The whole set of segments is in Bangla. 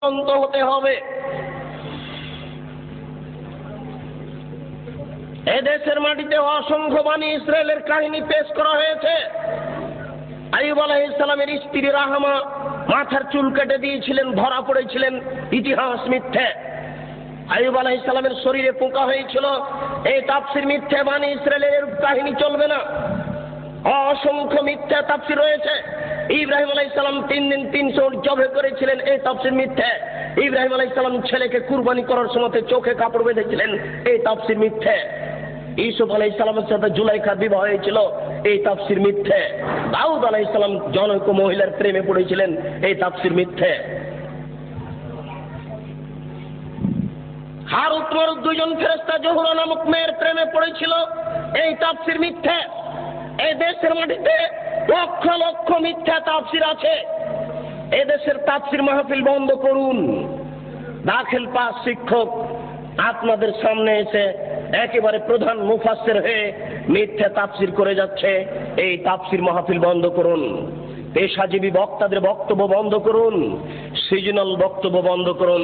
অন্ত হতে হবে। এদেশের মাটিতে অসংখ্য বনী ইসরায়েলের কাহিনী পেশ করা হয়েছে। আইয়ুব আলাইহিস সালামের স্ত্রী রাহমা মাথার চুল কেটে দিয়েছিলেন, ধরা পড়েছিলেন, ইতিহাস মিথ্যে। আইয়ুব আলাইহিস সালামের শরীরে পোকা হয়েছিল, এই তাফসীর মিথ্যে। বনী ইসরায়েলের কাহিনী চলবে না। অসংখ্য মিথ্যা তাফসীর রয়েছে। ইব্রাহিম আলাইহিস সালাম 3 দিন 300 উট জবাই করেছিলেন, এই তাফসীর মিথ্যে। ইব্রাহিম আলাইহিস সালাম ছেলেকে কুরবানি করার সময় চোখে কাপড় বেঁধেছিলেন, এই তাফসীর মিথ্যে। ইউসুফ আলাইহিস সালামের সাথে জুলাইখার বিবাহ হয়েছিল, এই তাফসীর মিথ্যে। দাউদ আলাইহিস সালাম জনৈক মহিলার প্রেমে পড়েছিলেন, এই তাফসীর মিথ্যে। হারুত মারুত দুইজন ফেরেশতা জোহরা নামক মেয়ের প্রেমে পড়েছিল, এই তাফসীর মিথ্যে। এই দেশের মাটিতে লক্ষ লক্ষ মিথ্যা তাফসীর আছে। এদেশের তাফসীর মাহফিল বন্ধ করুন। দাখিল পাস শিক্ষক আপনাদের সামনে এসে একেবারে প্রধান মুফাসসির হয়ে মিথ্যা তাফসীর করে যাচ্ছে, এই তাফসীর মাহফিল বন্ধ করুন। পেশাজীবী বক্তাদের বক্তব্য বন্ধ করুন, সিজনাল বক্তব্য বন্ধ করুন,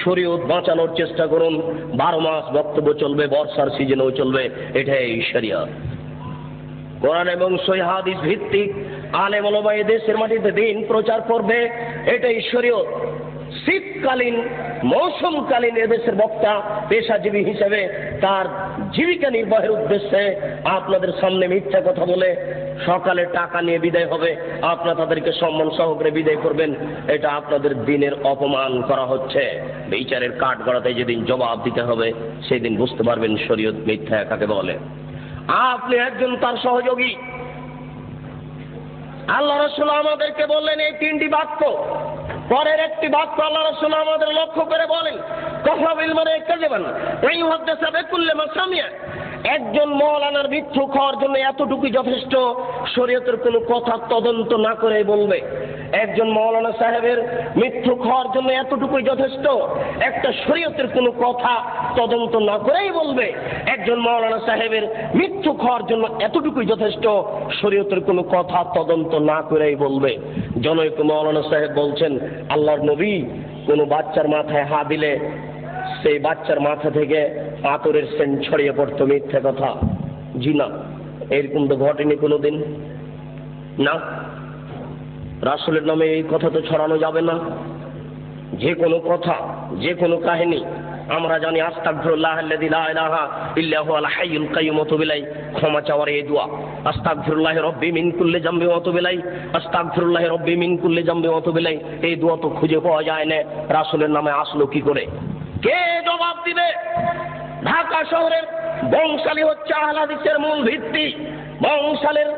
শরীয়ত বাঁচানোর চেষ্টা করুন। 12 মাস বক্তব্য চলবে, বর্ষার সিজনেও চলবে, এটাই শরিয়ত। কোরআন এবং সহিহ হাদিস ভিত্তিক আলেম ওলামা এই দেশের মাটিতে দিন প্রচার করবে, এটাই শরীয়ত। শীতকালীন মৌসুমকালীন এদেশের বক্তা পেশাজীবী হিসেবে তার জীবিকা নির্বাহের উদ্দেশ্যে আপনাদের সামনে মিথ্যা কথা বলে সকালে টাকা নিয়ে বিদায় হবে, আপনারা তাদেরকে সম্মান সহকারে বিদায় করবেন, এটা আপনাদের দিনের অপমান করা হচ্ছে। বিচারের কাঠ গড়াতে যেদিন জবাব দিতে হবে সেদিন বুঝতে পারবেন শরীয়ত মিথ্যা কাকে বলে। আপনি একজন তার সহযোগী। আল্লাহ রাসূল আমাদেরকে বললেন এই 3টি বাক্য, পরের একটি বাক্য আল্লাহ রাসূল আমাদের লক্ষ্য করে বলেন, কাফা বিল মারই কাযিবান ওয়া ইউহাদ্দিসু বিকুল্লি মা সামিআ। একজন মওলানার মিথ্যুক হওয়ার জন্য এতটুকুই যথেষ্ট, শরীয়তের কোনো কথা তদন্ত না করে বলবে। একজন মওলানা সাহেবের মিথ্যুক হওয়ার জন্য এতটুকুই যথেষ্ট, একটা শরীয়তের কোনো কথা তদন্ত না করেই বলবে। একজন মওলানা সাহেবের মিথ্যুক হওয়ার জন্য এতটুকুই যথেষ্ট, শরীয়তের কোনো কথা তদন্ত না করেই বলবে। জনৈক মওলানা সাহেব বলছেন, আল্লাহর নবী কোনো বাচ্চার মাথায় হাত দিলে সেই বাচ্চার মাথা থেকে আতরের সেন্ট ছড়িয়ে পড়তো, মিথ্যে কথা। জি না, এরকম তো ঘটেনি কোনোদিন। না, রাসূলের নামে এই কথা তো ছড়ানো যাবে না। যে কোনো কথা, যে কোনো কাহিনী আমরা জানি আস্তাগফিরুল্লাহ আল্লাযী লা ইলাহা ইল্লা হুয়াল হাইয়ুল কাইয়্যুম, ওয়াতুবিলাই, ক্ষমা চাওয়ার এই দোয়া। আস্তাগফিরুল্লাহ রব্বি মিন কুল্লি যামবি ওয়াতুবিলাই, আস্তাগফিরুল্লাহ রব্বি মিন কুল্লি যামবি ওয়াতুবিলাই। এই দোয়া তো খুঁজে পাওয়া যায় না, রাসূলের নামে আসলো কি করে? কে জবাব দিবে? ঢাকা শহরের বংশালী হচ্ছে আহলে হাদিসের মূল ভিত্তি। বংশালের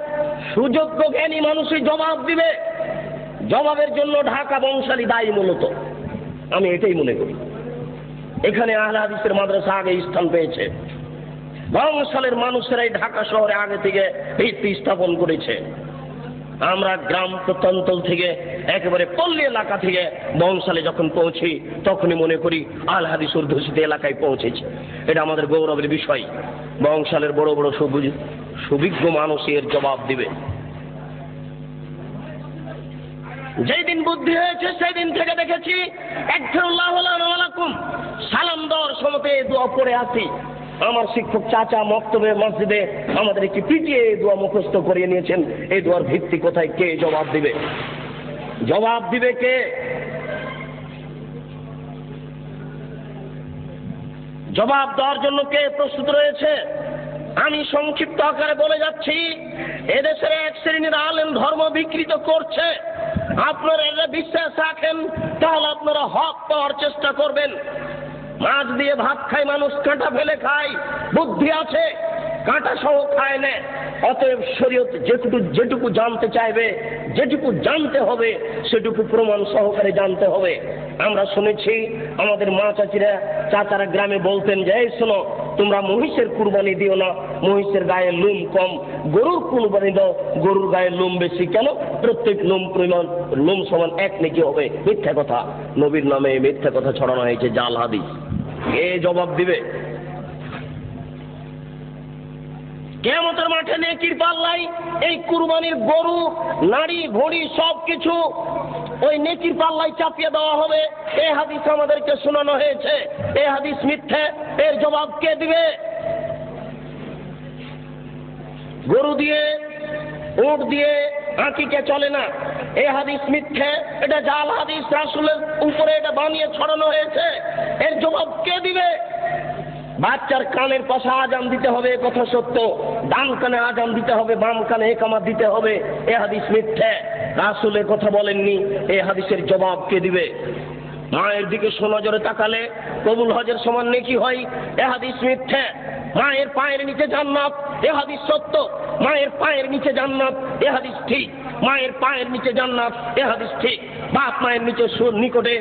সুযোগ্য জ্ঞানী মানুষই জবাব দিবে। জবাবের জন্য ঢাকা বংশালী দায়ী মূলত, আমি এটাই মনে করি। এখানে আহলে হাদিসের মাদ্রাসা আগে স্থান পেয়েছে। বংশালের মানুষেরাই ঢাকা শহরে আগে থেকে ভিত্তি স্থাপন করেছে। আমরা গ্রাম প্রত্যন্তল থেকে একেবারে পল্লী এলাকা থেকে বংশালে যখন পৌঁছি তখনই মনে করি আহলে হাদিস অধ্যুষিত এলাকায় পৌঁছেছি। এটা আমাদের গৌরবের বিষয়। বংশালের বড় বড় সুবিজ্ঞ মানুষ এর জবাব দিবে। যেই দিন বুদ্ধি হয়েছে সেই দিন থেকে দেখেছি আস্তাগফিরুল্লাহ লানা ওয়া লাকুম সালাম দেওয়ার সময় দোয়া পড়ে আসি। আমার শিক্ষক চাচা মক্তবে মসজিদে আমাদেরকে পিটিয়ে এই দোয়া মুখস্থ করিয়ে নিয়েছেন। এই দোয়ার ভিত্তি কোথায়? কে জবাব দিবে? জবাব দিবে কে? জবাব দেওয়ার জন্য কে প্রস্তুত রয়েছে? আমি সংক্ষিপ্ত আকারে বলে যাচ্ছি, এদেশের এক শ্রেণীর আলেম ধর্ম বিকৃত করছে। আপনারা এটা বিশ্বাস রাখেন তাহলে আপনারা হক পাওয়ার চেষ্টা করবেন। মাছ দিয়ে ভাত খায় মানুষ, কাঁটা ফেলে খায়। বুদ্ধি আছে, কাঁটা সহ খায় না। অতএব শরীয়ত যেটুকু জানতে চাইবে, যেটুকু জানতে হবে সেটুকু প্রমাণ সহকারে জানতে হবে। আমরা শুনেছি আমাদের মা চাচারা গ্রামে বলতেন যে এই শোনো, তোমরা মহিষের কুরবানি দিও না, মহিষের গায়ে লোম কম। গরুর কুরবানি দাও, গরুর গায়ে লোম বেশি। কেন? প্রত্যেক লোম সমান এক নেকি হবে। মিথ্যা কথা, নবীর নামে মিথ্যা কথা ছড়ানো হয়েছে, জাল হাদিস। কে জবাব দিবে? কিয়ামতের মাঠে নেকির পাল্লাই এই কুরবানির গরু, নাড়ি ভুঁড়ি সবকিছু ওই নেকির পাল্লাই চাপিয়ে দেওয়া হবে। এই হাদিস আমাদেরকে শোনানো হয়েছে। এই হাদিস মিথ্যে, এর জবাব কে দিবে? গরু দিয়ে, উট দিয়ে আকিকা চলে না, এই হাদিস মিথ্যে, এটা জাল হাদিস, রাসূলের উপরে এটা বানিয়ে ছড়ানো হয়েছে। এর জবাব কে দিবে? বাচ্চার কানের পাশে আজান দিতে হবে, এ কথা সত্য। ডান কানে আজান দিতে হবে, বাম কানে একামত দিতে হবে, এ হাদিস মিথ্যে। রাসূল এ কথা বলেননি। এই হাদিসের জবাব কে দিবে? মায়ের দিকে সোনজরে তাকালে কবুল হজের সমান নেকি হয়, এ হাদিস মিথ্যে। মায়ের পায়ের নিচে জান্নাত, এ হাদিস সত্য। মায়ের পায়ের নিচে জান্নাত, এ হাদিস ঠিক। মায়ের পায়ের নিচে জান্নাত, এ হাদিস ঠিক। বাপ মায়ের নিকটে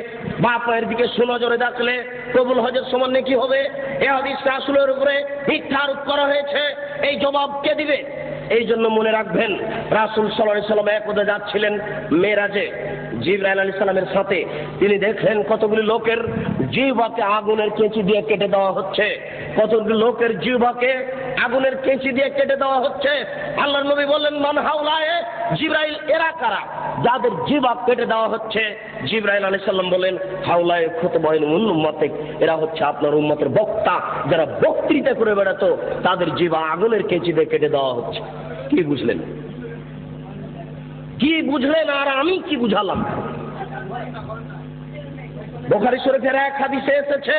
বাপ মায়ের দিকে সুনজরে দেখলে কবুল হজের সমান নেকি হবে, এ হাদিস রাসূলের উপরে মিথ্যা আরোপ করা হয়েছে। এই জবাব কে দিবে? এই জন্য মনে রাখবেন, রাসূল সাল্লাল্লাহু আলাইহি ওয়াসাল্লাম একদা যাচ্ছিলেন মেরাজে জিবরাইল আলাইহিস সালামের সাথে। তিনি দেখলেন কতগুলি লোকের জিহ্বাকে আগুনের কেঁচি দিয়ে কেটে দেওয়া হচ্ছে। কতগুলি লোকের জিহ্বাকে আগুনের কেঁচি দিয়ে কেটে দেওয়া হচ্ছে। আল্লাহর নবী বললেন, মান হাউলায়ে? জিবরাইল, এরা কারা যাদের জিহ্বা কেটে দেওয়া হচ্ছে? জিবরাইল আলাইহিস সালাম বলেন, হাউলায়ে খুতবাইন উম্মতিক, এরা হচ্ছে আপনার উম্মতের বক্তা, যারা বক্তৃতা করে বেড়াতো, তাদের জিহ্বা আগুনের কেঁচি দিয়ে কেটে দেওয়া হচ্ছে। কি বুঝলেন? কি বুঝলেন? আর আমি কি বুঝালাম? বুখারী শরীফের এক হাদিসে এসেছে,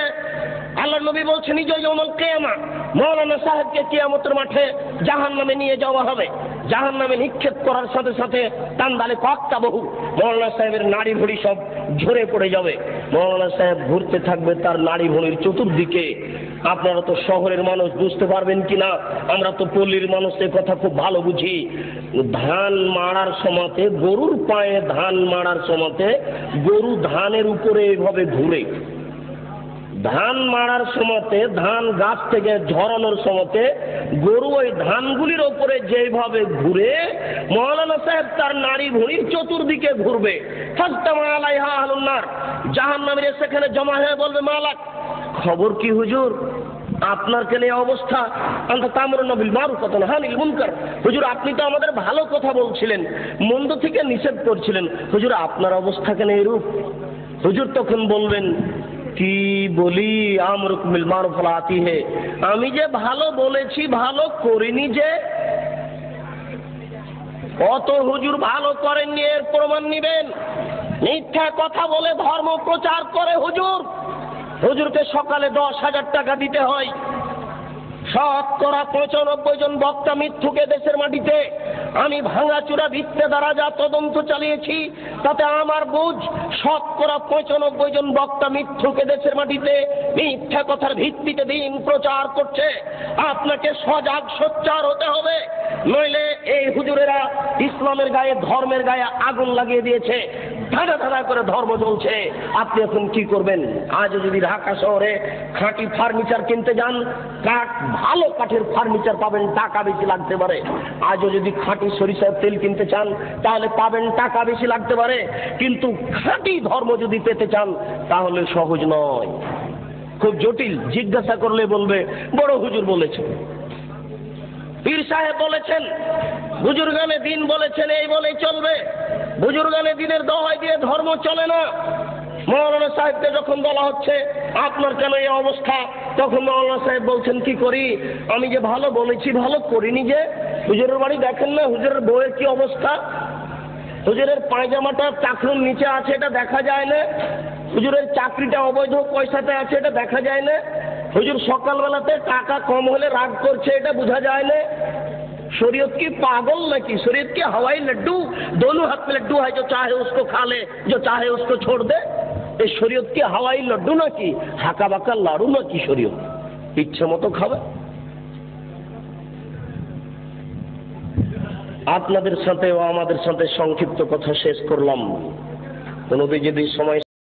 আল্লাহর নবী বলছেন, নিজে ইয়াউমুল কিয়ামা মাওলানা সাহেবকে কিয়ামতের মাঠে জাহান্নামে নিয়ে যাওয়া হবে। জাহান্নামে নিক্ষেপ করার সাথে সাথে তান্দালে কক্তা বহু, মাওলানা সাহেবের নাড়ি ভুঁড়ি সব ঝরে পড়ে যাবে। মাওলানা সাহেব ঘুরতে থাকবে তার নাড়ি ভুঁড়ির চতুর্দিকে। আপনারা তো শহরের মানুষ, বুঝতে পারবেন কিনা, আমরা তো পল্লীর মানুষ, এ কথা খুব ভালো বুঝি। ধান মাড়ার সময়তে, গরুর পায়ে ধান মাড়ার সময়তে গরু ধানের উপরে এভাবে ঘুরে। ধান মাড়ার সময়তে, ধান গাছ থেকে ঝরানোর সময়তে গরু ওই ধানগুলির ওপরে যেভাবে ঘুরে, মাওলানা সাহেব তার নাড়ি ভুঁড়ির চতুর্দিকে ঘুরবে। ফাজতামা আলাইহা আহলুন নার, জাহান্নামীরা সেখানে জমা হয়ে বলবে, মালাক, খবর কি হুজুর? আপনার কেন এই অবস্থা? আনতা তা'মুরুনা বিল মারুফ ওয়া তানহা আনিল মুনকার। হুজুর, আপনি তো আমাদের ভালো কথা বলছিলেন, মন্দ থেকে নিষেধ করছিলেন, হুজুর আপনার অবস্থা কেন এরূপ? হুজুর তখন বলবেন, কি বলি, আমরুকুম বিল মারুফ ওয়া লা আতিহি, আমি যে ভালো বলেছি ভালো করিনি যে। অত হুজুর ভালো করেননি, এর প্রমাণ নিবেন। মিথ্যা কথা বলে ধর্ম প্রচার করে হুজুর। হুজুরকে সকালে 10,000 টাকা দিতে হয়। শতকরা 95 জন বক্তা মিথ্যুকে দেশের মাটিতে আমি ভাঙাচুরা ভিত্তে দ্বারা যা তদন্ত চালিয়েছি, তাতে আমার বুঝ শতকরা 95 জন বক্তা মিথ্যুকে দেশের মাটিতে মিথ্যা কথার ভিত্তিতে দিন প্রচার করছে। আপনাকে সজাগ সোচ্চার হতে হবে, নইলে এই হুজুরেরা ইসলামের গায়ে, ধর্মের গায়ে আগুন লাগিয়ে দিয়েছে। ধাঁধা ধাঁধা করে ধর্ম চলছে। আপনি এখন কি করবেন? আজ যদি ঢাকা শহরে খাঁটি ফার্নিচার কিনতে যান, ভালো কাঠের ফার্নিচার পাবেন, টাকা বেশি লাগতে পারে। আজও যদি খাঁটি সরিষার তেল কিনতে চান, তাহলে পাবেন, টাকা বেশি লাগতে পারে। কিন্তু খাঁটি ধর্ম যদি পেতে চান, তাহলে সহজ নয়, খুব জটিল। জিজ্ঞাসা করলে বলবে বড় হুজুর বলেছেন, পীর সাহেব বলেছেন, বুজুর্গানে দিন বলেছেন, এই বলেই চলবে। বুজুর্গানে দিনের দোহাই দিয়ে ধর্ম চলে না। মাওলানা সাহেবকে যখন বলা হচ্ছে আপনার কেন এই অবস্থা, তখন মাওলানা সাহেব বলছেন, কি করি, আমি যে ভালো বলেছি ভালো করিনি যে। হুজুরের বাড়ি দেখেন না, হুজুরের বউয়ের কি অবস্থা? হুজুরের পায়জামাটা চাকরির নিচে আছে, এটা দেখা যায় না। হুজুরের চাকরিটা অবৈধ পয়সাতে আছে, এটা দেখা যায় না। হুজুর সকালবেলাতে টাকা কম হলে রাগ করছে, এটা বোঝা যায় না। शरीयत की पागल नाकि? शरीयत के हवाई लड्डू, दोनों हाथ में लड्डू है, जो चाहे उसको खा ले, जो चाहे उसको छोड़ दे। ये शरीयत के हवाई लड्डू नाकि हाका बाका लाड़ू नाकि? शरीयत इच्छा मतो खाবে। আপনাদের সাথে ও আমাদের সাথে সংক্ষিপ্ত কথা শেষ করলাম। নবী যদি সময়